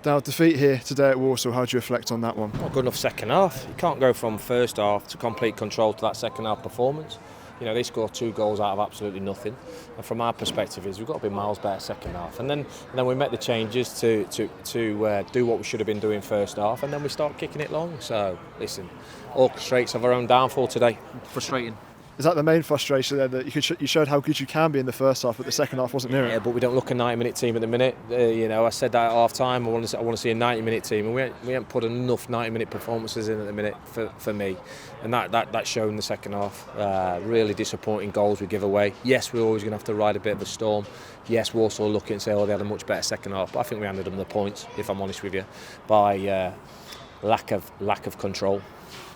Now, defeat here today at Walsall, how do you reflect on that one? Not good enough second half. You can't go from first half to complete control to that second half performance. You know, they scored 2 goals out of absolutely nothing. And from our perspective is we've got to be miles better second half. And then we make the changes to do what we should have been doing first half, and then we start kicking it long. So, listen, orchestrates of our own downfall today. Frustrating. Is that the main frustration there, that you showed how good you can be in the first half, but the second half wasn't near it? Yeah, but we don't look a 90-minute team at the minute. I said that at half-time. I want to see a 90-minute team, and we haven't put enough 90-minute performances in at the minute for me, and that showed in the second half. Really disappointing goals we give away. Yes, we're always going to have to ride a bit of a storm. Yes, Walsall look and say, they had a much better second half, but I think we handed them the points, if I'm honest with you, by lack of control.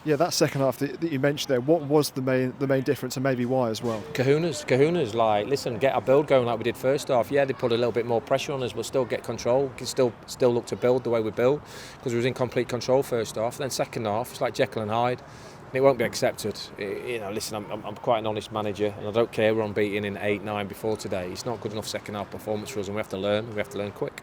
Yeah, that second half that you mentioned there, what was the main difference, and maybe why as well? Kahuna's like, listen, get our build going like we did first half. Yeah, they put a little bit more pressure on us, but still get control. We can still look to build the way we build, because we was in complete control first half. Then second half, it's like Jekyll and Hyde. And it won't be accepted. Listen, I'm quite an honest manager, and I don't care we're unbeaten in 8-9 before today. It's not good enough second half performance for us, and we have to learn. We have to learn quick.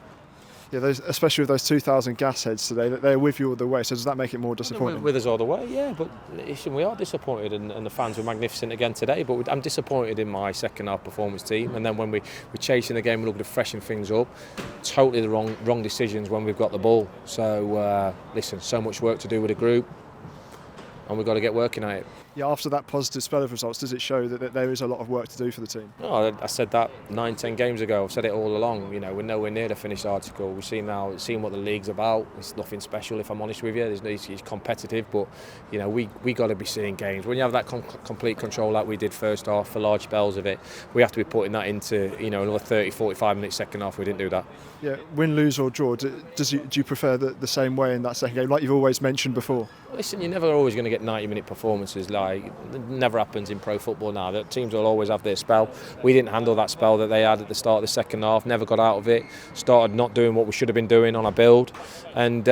Yeah, especially with those 2,000 gas heads today, that they're with you all the way. So does that make it more disappointing? With us all the way, yeah. But listen, we are disappointed, and the fans were magnificent again today. But I'm disappointed in my second half performance team. And then when we're chasing the game, we're looking to freshen things up. Totally the wrong decisions when we've got the ball. So listen, so much work to do with the group, and we've got to get working at it. Yeah, after that positive spell of results, does it show that there is a lot of work to do for the team? Oh, I said that 9-10 games ago. I've said it all along. We're nowhere near the finished article. We've seen what the league's about. It's nothing special, if I'm honest with you. It's competitive, but we got to be seeing games. When you have that complete control like we did first half for large spells of it, we have to be putting that into another 30-45 minutes second half. We didn't do that. Yeah, win, lose or draw. Do you prefer the same way in that second game, like you've always mentioned before? Listen, you're never always going to get 90-minute performances. It never happens in pro football now. The teams will always have their spell. We didn't handle that spell that they had at the start of the second half, never got out of it, started not doing what we should have been doing on our build, and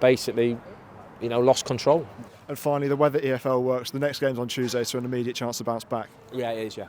basically lost control. And finally, the way that EFL works, the next game's on Tuesday, so an immediate chance to bounce back. Yeah, it is, yeah.